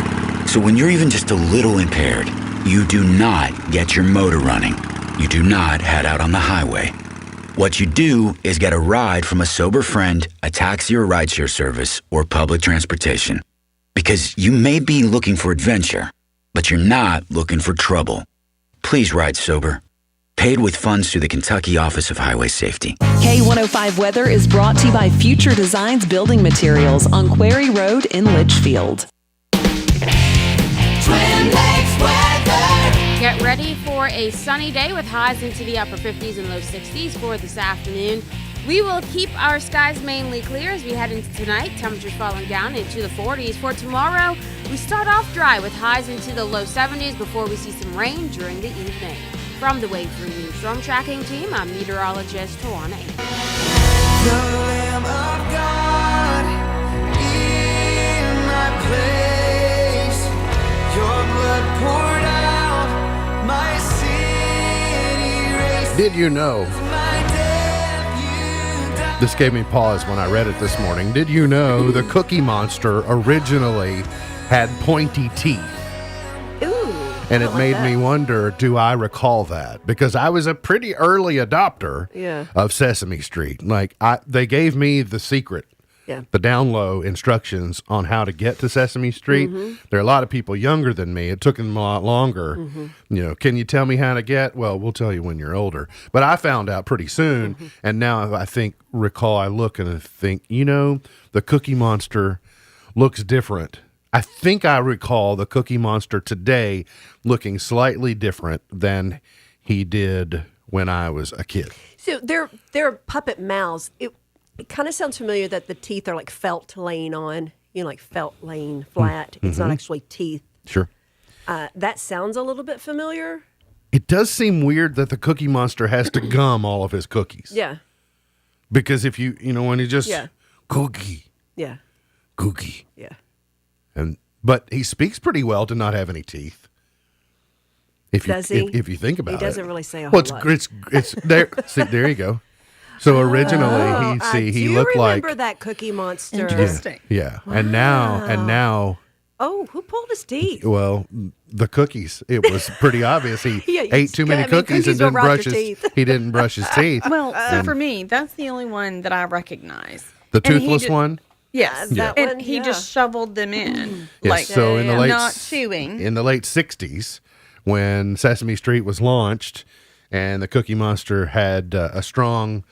So when you're even just a little impaired, you do not get your motor running. You do not head out on the highway. What you do is get a ride from a sober friend, a taxi or rideshare service, or public transportation. Because you may be looking for adventure, but you're not looking for trouble. Please ride sober. Paid with funds through the Kentucky Office of Highway Safety. K105 Weather is brought to you by Future Designs Building Materials on Quarry Road in Litchfield. Get ready for a sunny day with highs into the upper 50s and low 60s for this afternoon. We will keep our skies mainly clear as we head into tonight. Temperatures falling down into the 40s. For tomorrow, we start off dry with highs into the low 70s before we see some rain during the evening. From the Wave 3 News Storm Tracking Team, I'm meteorologist Tawana. The Lamb of God in my place. Your blood poured out, my city raised. Did you know? This gave me pause when I read it this morning. Did you know the Cookie Monster originally had pointy teeth? Ooh. And it like made that. me wonder, do I recall that? Because I was a pretty early adopter Yeah. of Sesame Street. Like they gave me the secret. Yeah. The down low instructions on how to get to Sesame Street. Mm-hmm. There are a lot of people younger than me. It took them a lot longer. Mm-hmm. You know, can you tell me how to get? Well, we'll tell you when you're older. But I found out pretty soon. Mm-hmm. And now I look and I think, you know, the Cookie Monster looks different. I think I recall the Cookie Monster today looking slightly different than he did when I was a kid. So they're puppet mouths. It kind of sounds familiar that the teeth are like felt laying on, like felt laying flat. It's not actually teeth. Sure. That sounds a little bit familiar. It does seem weird that the Cookie Monster has to gum all of his cookies. Yeah. Because if when he just cookie, Yeah. cookie, Yeah. but he speaks pretty well to not have any teeth. Does he? If you think about it, He doesn't really say a well, whole lot. it's there. See, there you go. So originally, he looked like that Cookie Monster. Interesting. yeah, and now. Oh, who pulled his teeth? Well, the cookies. It was pretty obvious. He Yeah, you ate too many cookies and don't didn't rot brush your his. teeth. He didn't brush his teeth. Well, so for me, that's the only one that I recognize. The And he toothless ju- one. Yes, that and one, he yeah. just shoveled them in, Yes, like so in the late not chewing. in the late '60s, when Sesame Street was launched, and the Cookie Monster had a strong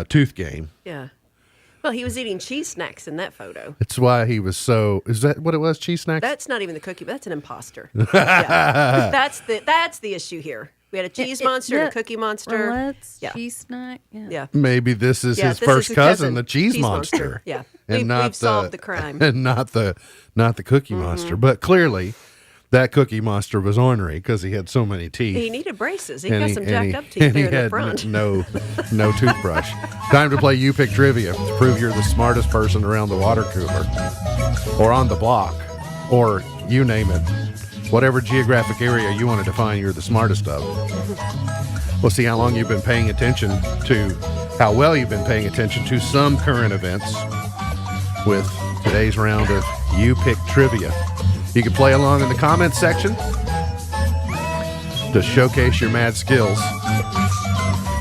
tooth game. Yeah. Well, he was eating cheese snacks in that photo. That's why he was so. Is that what it was? Cheese snacks. That's not even the cookie, but that's an imposter. Yeah. That's the issue here. We had a cheese monster and a cookie monster. Let's Yeah. cheese snack. Yeah. Yeah. Maybe this is Yeah, his this is first his cousin, the cheese monster. monster. Yeah. and We've solved the crime. and not the Cookie Monster. But clearly, that Cookie Monster was ornery because he had so many teeth. He needed braces. He And got some jacked up teeth and he there in the had front. no toothbrush. Time to play You Pick Trivia to prove you're the smartest person around the water cooler, or on the block, or you name it, whatever geographic area you want to define you're the smartest of. We'll see how long you've been paying attention to, how well you've been paying attention to some current events with today's round of You Pick Trivia. You can play along in the comments section to showcase your mad skills.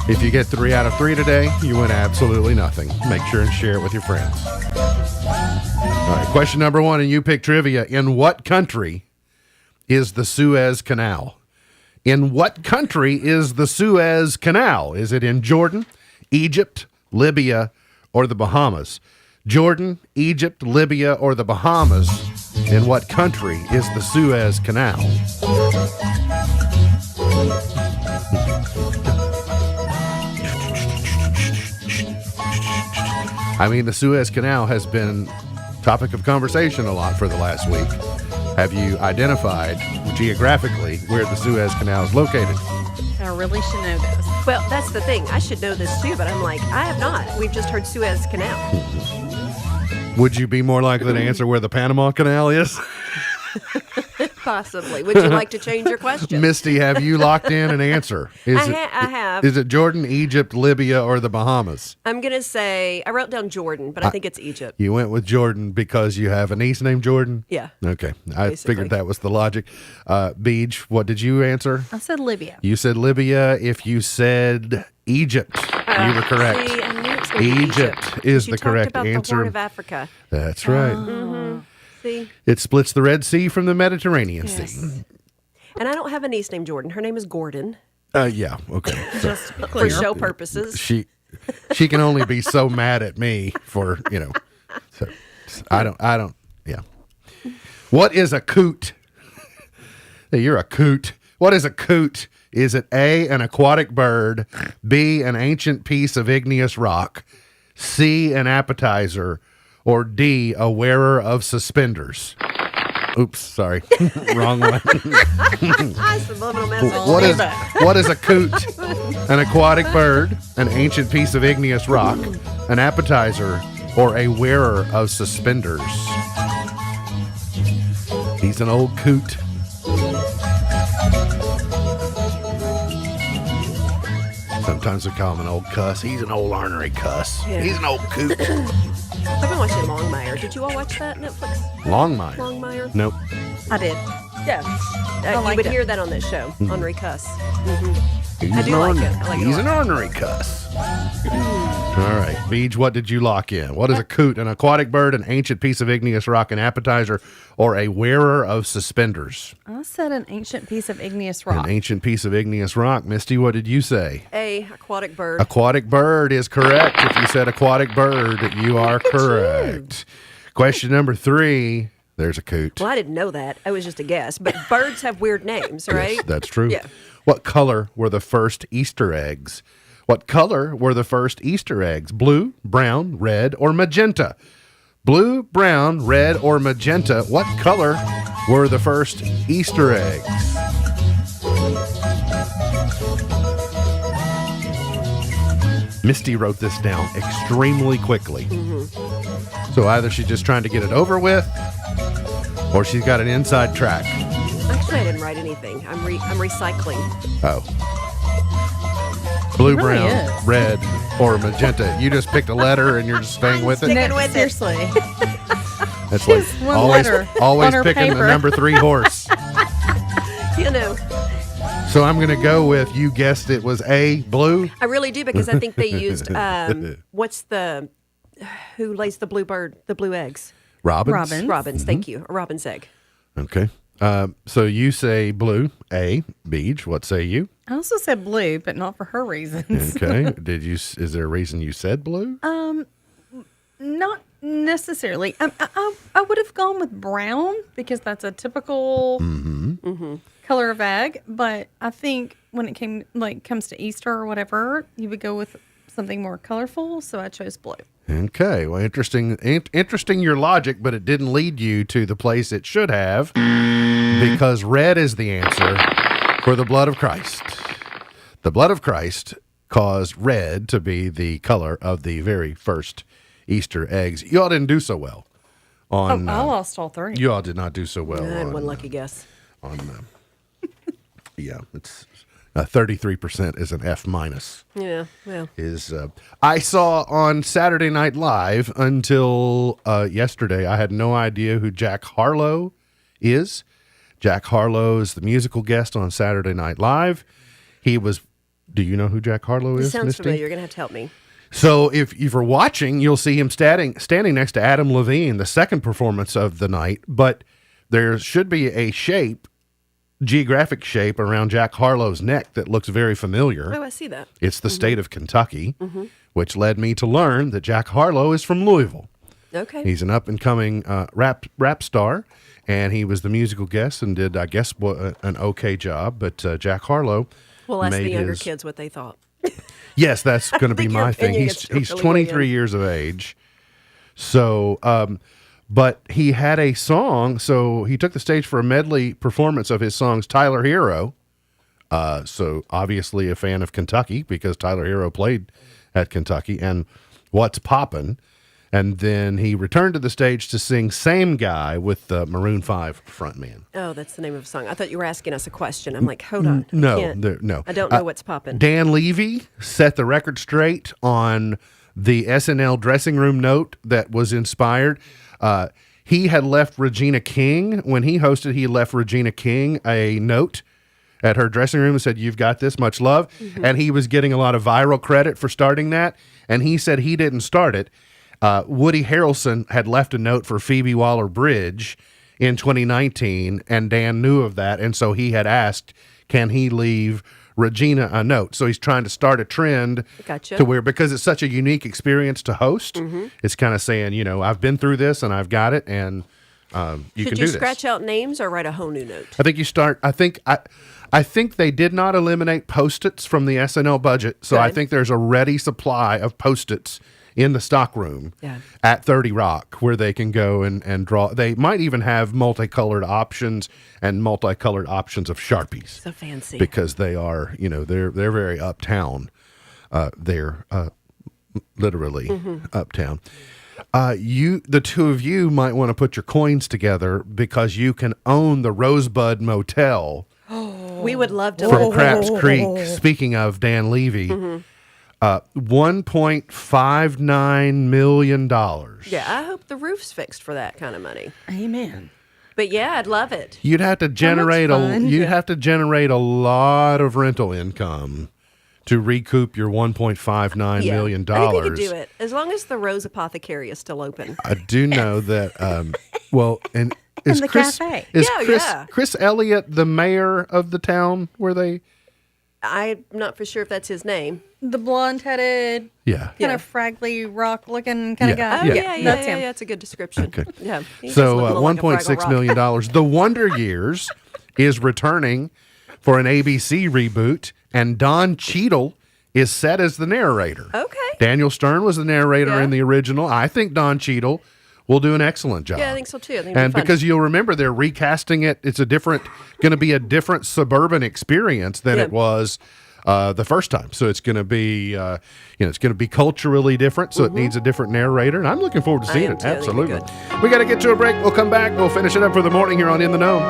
If you get 3 out of 3 today, you win absolutely nothing. Make sure and share it with your friends. All right, question number 1 in You Pick Trivia. In what country is the Suez Canal? In what country is the Suez Canal? Is it in Jordan, Egypt, Libya, or the Bahamas? Jordan, Egypt, Libya, or the Bahamas? In what country is the Suez Canal? I mean, the Suez Canal has been topic of conversation a lot for the last week. Have you identified geographically where the Suez Canal is located? I really should know this. Well, that's the thing. I should know this too, but I'm like, I have not. We've just heard Suez Canal. Would you be more likely to answer where the Panama Canal is? Possibly. Would you like to change your question? Misty, have you locked in an answer? I have. Is it Jordan, Egypt, Libya, or the Bahamas? I'm going to say, I wrote down Jordan, but I think it's Egypt. You went with Jordan because you have a niece named Jordan? Yeah. Okay. I Basically. figured that was the logic. Beej, what did you answer? I said Libya. You said Libya. If you said Egypt, you were correct. See, I knew it was gonna be Egypt is You the talked correct about answer. the Horn of Africa. That's right. Mm-hmm. See? It splits the Red Sea from the Mediterranean Yes. Sea. And I don't have a niece named Jordan. Her name is Gordon. Yeah, okay. So, Just to be For clear. show purposes. she can only be so mad at me for, so I don't, yeah. What is a coot? Hey, you're a coot. What is a coot? Is it A, an aquatic bird, B, an ancient piece of igneous rock, C, an appetizer, or D, a wearer of suspenders? Oops, sorry. Wrong one. Subliminal message. What is a coot? An aquatic bird, an ancient piece of igneous rock, an appetizer, or a wearer of suspenders? He's an old coot. Sometimes we call him an old cuss. He's an old ornery cuss. Yeah. He's an old coot. I've been watching Longmire. Did you all watch that Netflix? Longmire. Longmire? Nope. I did. Yeah. I like you would it. hear that on this show, Ornery Cuss. He's I do like it. I like it a He's an lot. ornery cuss. All right, Beej, what did you lock in? What is a coot? An aquatic bird, an ancient piece of igneous rock, an appetizer, or a wearer of suspenders? I said an ancient piece of igneous rock. An ancient piece of igneous rock. Misty, what did you say? A aquatic bird. Aquatic bird is correct. If you said aquatic bird, you are correct. Question number 3. There's a coot. Well, I didn't know that. It was just a guess. But birds have weird names, right? Yes, that's true. Yeah. What color were the first Easter eggs? What color were the first Easter eggs? Blue, brown, red, or magenta? Blue, brown, red, or magenta. What color were the first Easter eggs? Misty wrote this down extremely quickly. So either she's just trying to get it over with, or she's got an inside track. Actually, I didn't write anything. I'm recycling. Oh. Blue, It really brown, is. red, or magenta. You just picked a letter and you're just staying with it. Sticking with it. Seriously. That's like Just one always, letter always on her picking the paper. number 3 horse. You know, So I'm going to go with, you guessed it was A, blue. I really do because I think they used who lays the blue bird, the blue eggs? Robins. Robin. Robins. Thank you. A robin's egg. Okay. So you say blue, A, Beej. What say you? I also said blue, but not for her reasons. Okay. Is there a reason you said blue? Not necessarily. I would have gone with brown because that's a typical color of egg. But I think when it comes to Easter or whatever, you would go with something more colorful. So I chose blue. Okay, well, interesting your logic, but it didn't lead you to the place it should have, because red is the answer for the blood of Christ. The blood of Christ caused red to be the color of the very first Easter eggs. You all didn't do so well on. I lost all 3. You all did not do so well. I had on, one lucky guess. Yeah, it's 33% is an F minus. Yeah, well. I saw on Saturday Night Live until yesterday, I had no idea who Jack Harlow is. Jack Harlow is the musical guest on Saturday Night Live. Do you know who Jack Harlow is, This sounds Misty? familiar. You're going to have to help me. So if you're watching, you'll see him standing next to Adam Levine, the second performance of the night, but there should be a geographic shape around Jack Harlow's neck that looks very familiar. Oh, I see that. It's the state of Kentucky, which led me to learn that Jack Harlow is from Louisville. Okay. He's an up-and-coming rap star, and he was the musical guest and did, I guess, an okay job. But Jack Harlow We'll ask the made younger his- kids what they thought. Yes, that's going to be think your my thing. opinion He's gets really 23 weighed in. years of age. So, but he had a song. So he took the stage for a medley performance of his songs Tyler Hero. So obviously a fan of Kentucky because Tyler Hero played at Kentucky, and What's Poppin'. And then he returned to the stage to sing Same Guy with the Maroon 5 frontman. Oh, that's the name of the song. I thought you were asking us a question. I'm like, hold on. No. I don't know what's popping. Dan Levy set the record straight on the SNL dressing room note that was inspired. He had left Regina King. When he hosted, he left Regina King a note at her dressing room and said, "You've got this, much love." And he was getting a lot of viral credit for starting that. And he said he didn't start it. Woody Harrelson had left a note for Phoebe Waller-Bridge in 2019, and Dan knew of that, and so he had asked, can he leave Regina a note? So he's trying to start a trend Gotcha. to where, because it's such a unique experience to host, it's kind of saying, I've been through this and I've got it, and you can Should do you this. scratch out names or write a whole new note? I think you start. I think they did not eliminate Post-its from the SNL budget, so I Good. think there's a ready supply of Post-its in the stockroom at 30 Rock where they can go and draw. They might even have multicolored options and multicolored options of Sharpies. So fancy. Because they are, they're very uptown. They're literally uptown. The two of you might want to put your coins together because you can own the Rosebud Motel We would love to. from Craps Creek. Speaking of Dan Levy, $1.59 million. Yeah, I hope the roof's fixed for that kind of money. Amen. But yeah, I'd love it. You'd have to generate fun. you'd have to generate a lot of rental income to recoup your $1.59 million. I think you could do it as long as the Rose Apothecary is still open. I do know that. Well, and is the Chris cafe. is Yeah. Chris Elliott the mayor of the town where they? I'm not for sure if that's his name. The blonde-headed, Yeah. kind of fraggly rock-looking kind of Yeah. guy. Oh, Yeah. yeah, That's him. That's a good description. Okay. Yeah. he does So look a little like a $1.6 Fraggle million. Rock. The Wonder Years is returning for an ABC reboot, and Don Cheadle is set as the narrator. Okay. Daniel Stern was the narrator Yeah. in the original. I think Don Cheadle will do an excellent job. Yeah, I think so too. I think And it'll be fun. because you'll remember they're recasting it, it's going to be a different suburban experience than it was the first time. So it's going to be, it's going to be culturally different. So it needs a different narrator, and I'm looking forward to seeing am it. too. I think it'll be Absolutely. We got to get to a break. We'll come back. We'll finish it up for the morning here on In the Know.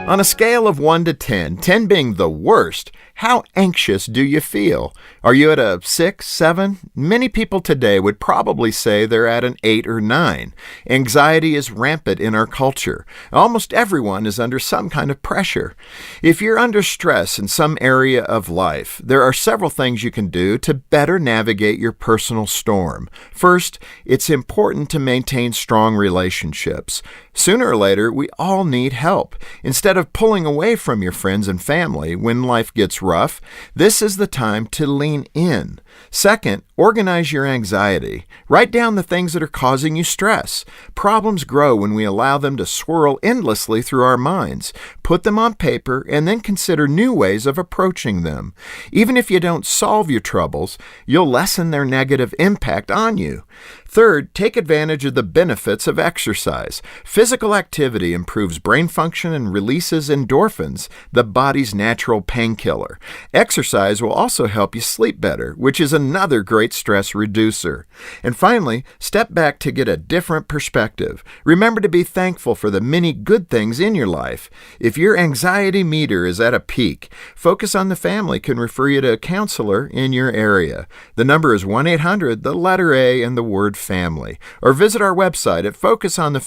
On a scale of 1 to 10, 10 being the worst, how anxious do you feel? Are you at a 6, 7? Many people today would probably say they're at an 8 or 9. Anxiety is rampant in our culture. Almost everyone is under some kind of pressure. If you're under stress in some area of life, there are several things you can do to better navigate your personal storm. First, it's important to maintain strong relationships. Sooner or later, we all need help. Instead of pulling away from your friends and family when life gets rough, this is the time to lean in. Second, organize your anxiety. Write down the things that are causing you stress. Problems grow when we allow them to swirl endlessly through our minds. Put them on paper and then consider new ways of approaching them. Even if you don't solve your troubles, you'll lessen their negative impact on you. Third, take advantage of the benefits of exercise. Physical activity improves brain function and releases endorphins, the body's natural painkiller. Exercise will also help you sleep better, which is another great stress reducer. And finally, step back to get a different perspective. Remember to be thankful for the many good things in your life. If your anxiety meter is at a peak, Focus on the Family can refer you to a counselor in your area. The number is 1-800, the letter A, and the word family. Or visit our website at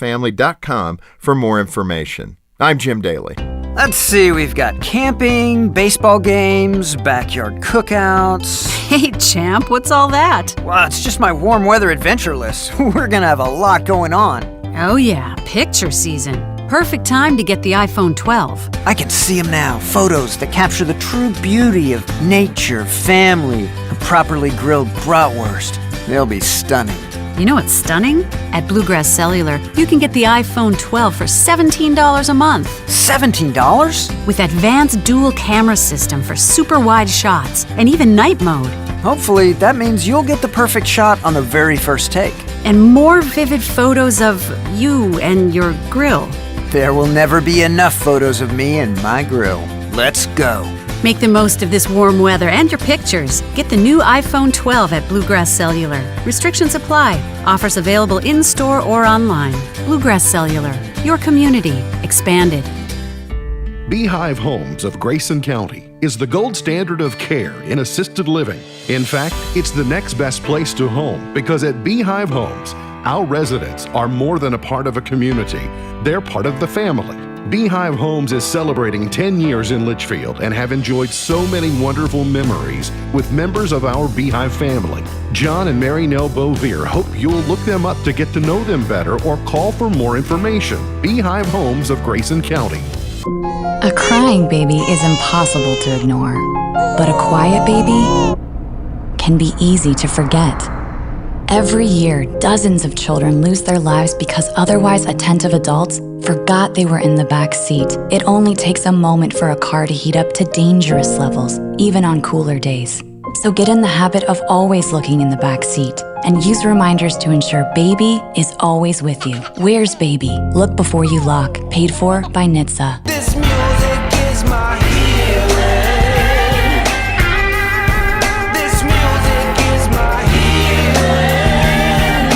focusonthefamily.com for more information. I'm Jim Daly. Let's see, we've got camping, baseball games, backyard cookouts. Hey, champ, what's all that? Well, it's just my warm weather adventure list. We're gonna have a lot going on. Oh, yeah, picture season. Perfect time to get the iPhone 12. I can see them now. Photos that capture the true beauty of nature, family, a properly grilled bratwurst. They'll be stunning. You know what's stunning? At Bluegrass Cellular, you can get the iPhone 12 for $17 a month. $17? With advanced dual camera system for super wide shots and even night mode. Hopefully, that means you'll get the perfect shot on the very first take. And more vivid photos of you and your grill. There will never be enough photos of me and my grill. Let's go. Make the most of this warm weather and your pictures. Get the new iPhone 12 at Bluegrass Cellular. Restrictions apply. Offers available in-store or online. Bluegrass Cellular. Your community. Expanded. Beehive Homes of Grayson County is the gold standard of care in assisted living. In fact, it's the next best place to home because at Beehive Homes, our residents are more than a part of a community. They're part of the family. Beehive Homes is celebrating 10 years in Litchfield and have enjoyed so many wonderful memories with members of our Beehive family. John and Mary Nell Bovere hope you'll look them up to get to know them better or call for more information. Beehive Homes of Grayson County. A crying baby is impossible to ignore, but a quiet baby can be easy to forget. Every year, dozens of children lose their lives because otherwise attentive adults forgot they were in the back seat. It only takes a moment for a car to heat up to dangerous levels, even on cooler days. So get in the habit of always looking in the back seat and use reminders to ensure baby is always with you. Where's baby? Look before you lock. Paid for by NHTSA. This music is my healing. This music is my healing.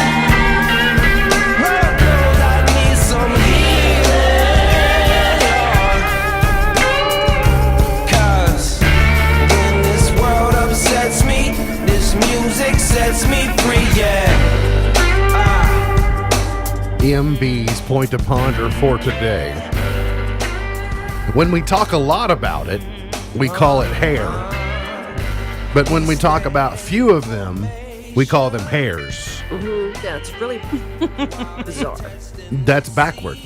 Lord knows I need some healing. 'Cause when this world upsets me, this music MB's point to ponder for today. When we talk a lot about it, we call it hair. But when we talk about few of them, we call them hairs. Mm-hmm. Yeah, it's really bizarre. That's backward.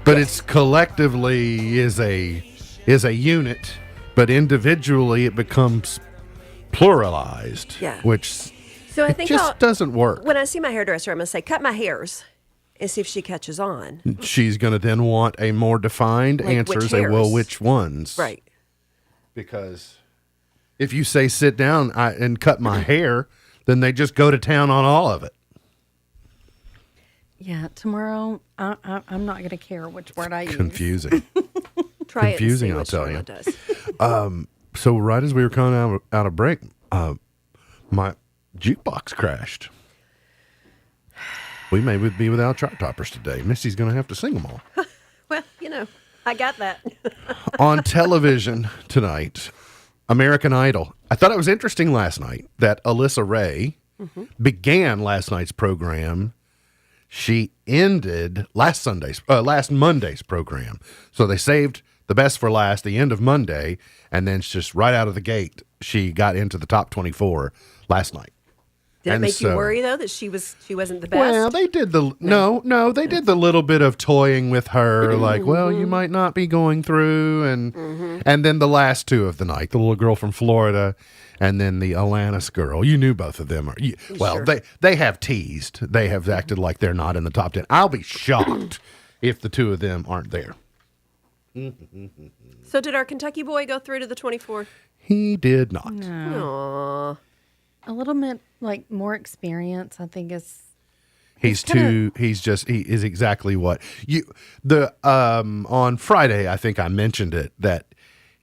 But it's collectively is a unit, but individually it becomes pluralized. Yeah. Which So I it think just doesn't work. When I see my hairdresser, I'm going to say, cut my hairs and see if she catches on. She's going to then want a more defined Like answer. which Say, well, hairs? which ones? Right. Because if you say sit down and cut my hair, then they just go to town on all of it. Yeah, tomorrow I'm not going to care which word I use. Confusing. Try Confusing, it I'll and see tell which you. one it does. So right as we were coming out of break, my jukebox crashed. We may be without chart toppers today. Missy's going to have to sing them all. Well, I got that. On television tonight, American Idol. I thought it was interesting last night that Alyssa Ray began last night's program. She ended last Monday's program. So they saved the best for last, the end of Monday, and then it's just right out of the gate, she got into the top 24 last night. Did it make you worry though that she wasn't the best? Well, they did they did the little bit of toying with her, like, well, you might not be going through, and then the last two of the night, the little girl from Florida, and then the Alanis girl. You knew both of them. Well, Sure. they have teased. They have acted like they're not in the top 10. I'll be shocked if the two of them aren't there. So did our Kentucky boy go through to the 24? He did not. No. A little bit like more experience, I think is. He is exactly what on Friday, I think I mentioned it, that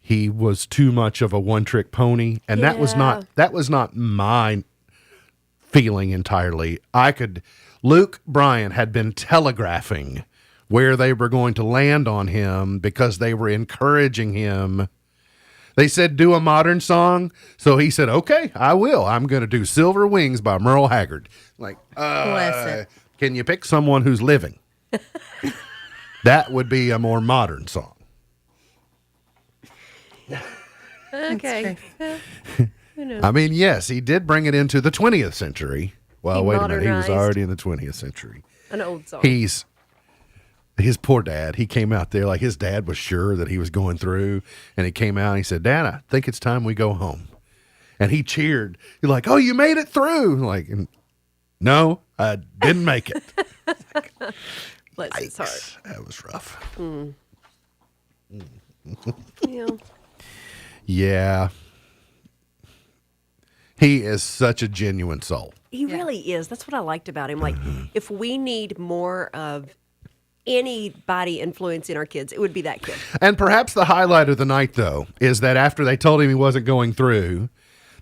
he was too much of a one-trick pony, and that was not my feeling entirely. Luke Bryan had been telegraphing where they were going to land on him because they were encouraging him. They said, do a modern song. So he said, okay, I will. I'm going to do Silver Wings by Merle Haggard. Like, can you pick someone who's living? That would be a more modern song. Okay. Who knows? I mean, yes, he did bring it into the 20th century. Well, He wait a minute. He was modernized. already in the 20th century. An old song. His poor dad, he came out there like his dad was sure that he was going through, and he came out and he said, Dad, I think it's time we go home. And he cheered. He's like, oh, you made it through. Like, no, I didn't make it. Bless his heart. That was rough. Yeah. Yeah. He is such a genuine soul. He really is. That's what I liked about him. Like, if we need more of anybody influencing our kids, it would be that kid. And perhaps the highlight of the night, though, is that after they told him he wasn't going through,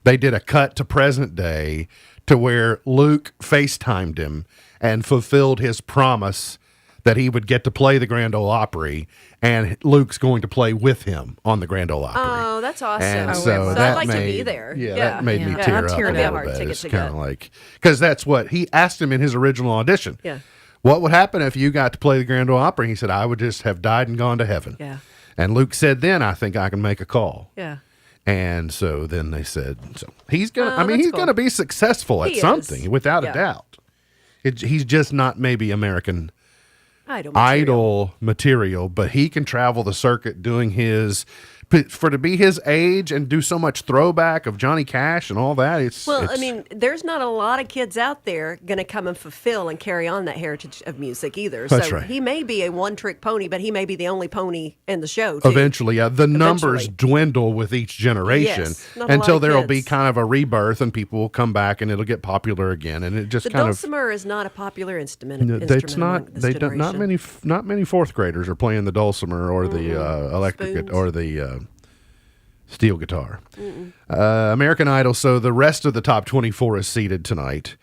they did a cut to present day to where Luke FaceTimed him and fulfilled his promise that he would get to play the Grand Ole Opry, and Luke's going to play with him on the Grand Ole Opry. Oh, that's awesome. And so I'd that like to be made- there. Yeah, that made me Yeah, tear I'd up a tear little up. bit. Ticket It's to kind of go. like, because that's what he asked him in his original audition. Yeah. What would happen if you got to play the Grand Ole Opry? He said, I would just have died and gone to heaven. Yeah. And Luke said, then I think I can make a call. Yeah. And so then they said, so he's going to, Oh, I mean, that's he's cool. going to be successful at He is. something, without Yeah. a doubt. He's just not maybe American Idol material, but he can travel the circuit doing his, to be his age and do so much throwback of Johnny Cash and all that. I mean, there's not a lot of kids out there going to come and fulfill and carry on that heritage of music either. That's So right. he may be a one-trick pony, but he may be the only pony in the show, too. Eventually, the numbers dwindle with each generation Yes, not a lot until of there will be kids. kind of a rebirth and people will come back and it'll get popular again. And it just The kind of, dulcimer is not a popular instrument. it's not, among this they don't, not many fourth graders are playing the dulcimer or the electric or the steel guitar. American Idol. So the rest of the top 24 is seated tonight.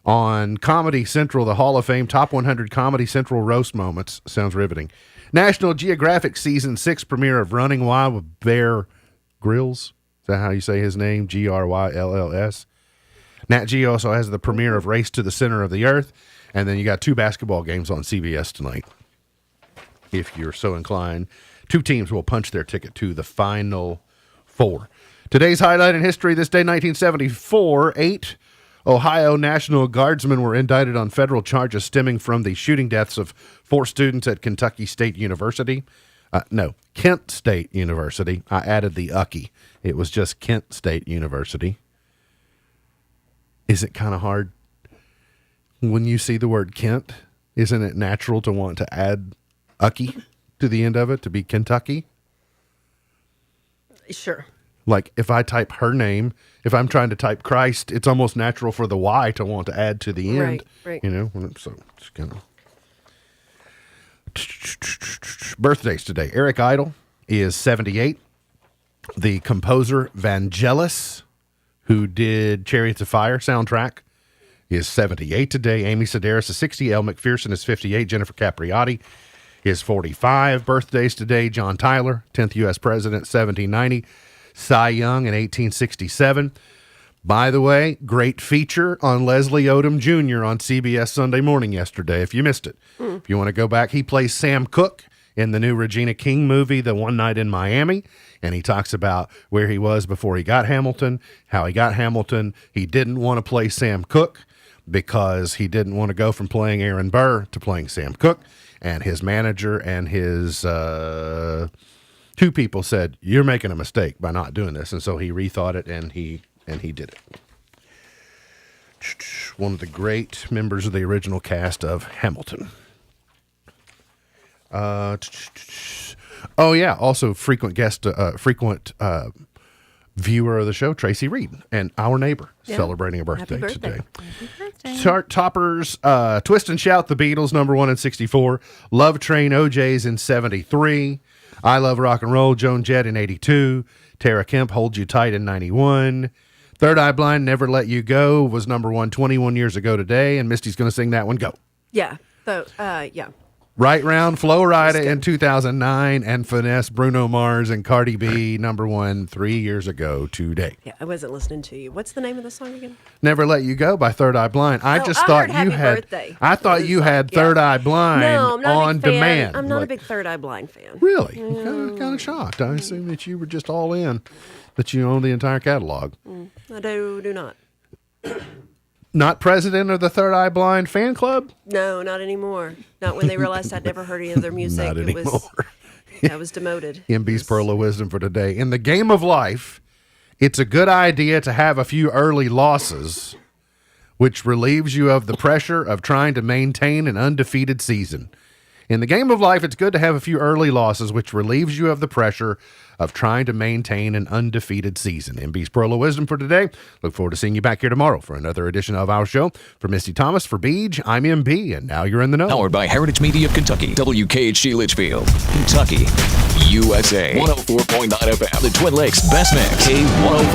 On Comedy Central, the Hall of Fame Top 100 Comedy Central Roast Moments. Sounds riveting. National Geographic Season 6 premiere of Running Wild with Bear Grylls. Is that how you say his name? Grylls. Nat Geo also has the premiere of Race to the Center of the Earth. And then you got 2 basketball games on CBS tonight. If you're so inclined, 2 teams will punch their ticket to the Final Four. Today's highlight in history, this day, 1974, 8 Ohio National Guardsmen were indicted on federal charges stemming from the shooting deaths of 4 students at Kentucky State University. Kent State University. I added the Ucky. It was just Kent State University. Is it kind of hard when you see the word Kent? Isn't it natural to want to add Ucky to the end of it to be Kentucky? Sure. Like if I type her name, if I'm trying to type Christ, it's almost natural for the Y to want to add to the end. Right. You know, so it's kind of. Birthdays today. Eric Idle is 78. The composer Vangelis, who did Chariots of Fire soundtrack, is 78 today. Amy Sedaris is 60. Elle McPherson is 58. Jennifer Capriati is 45. Birthdays today. John Tyler, 10th U.S. President, 1790. Cy Young in 1867. By the way, great feature on Leslie Odom Jr. on CBS Sunday Morning yesterday, if you missed it. If you want to go back, he plays Sam Cooke in the new Regina King movie, The One Night in Miami, and he talks about where he was before he got Hamilton, how he got Hamilton. He didn't want to play Sam Cooke because he didn't want to go from playing Aaron Burr to playing Sam Cooke, and his manager and his 2 people said, "You're making a mistake by not doing this," and so he rethought it, and he did it. One of the great members of the original cast of Hamilton. Also frequent guest, viewer of the show, Tracy Reed, and our neighbor, celebrating a birthday today. Chart toppers, Twist and Shout, The Beatles, #1 in 64. Love Train, OJ's in 73. I Love Rock and Roll, Joan Jett in 82. Tara Kemp, Hold You Tight in 91. Third Eye Blind, Never Let You Go was #1 21 years ago today, and Misty's going to sing that one. Go. Yeah. So, yeah. Right Round, Flo Rida in 2009, and Finesse, Bruno Mars, and Cardi B, #1 3 years ago today. Yeah, I wasn't listening to you. What's the name of the song again? Never Let You Go by Third Eye Blind. I just thought heard you Happy had. Birthday. I thought you had Third Eye Blind No, I'm not on a big fan. demand. I'm not a Like, big Third Eye Blind fan. Really? Kind of shocked. I assumed that you were just all in, that you own the entire catalog. I do not. Not president of the Third Eye Blind fan club? No, not anymore. Not when they realized I'd never heard any of their music. Not anymore. I was demoted. MB's Pearl of Wisdom for today. In the game of life, it's a good idea to have a few early losses, which relieves you of the pressure of trying to maintain an undefeated season. In the game of life, it's good to have a few early losses, which relieves you of the pressure of trying to maintain an undefeated season. MB's Pearl of Wisdom for today. Look forward to seeing you back here tomorrow for another edition of our show. For Misty Thomas, for Beej, I'm MB, and now you're in the know. Powered by Heritage Media of Kentucky, WKHG Litchfield, Kentucky, USA, 104.9 FM, the Twin Lakes Best Mix, K105.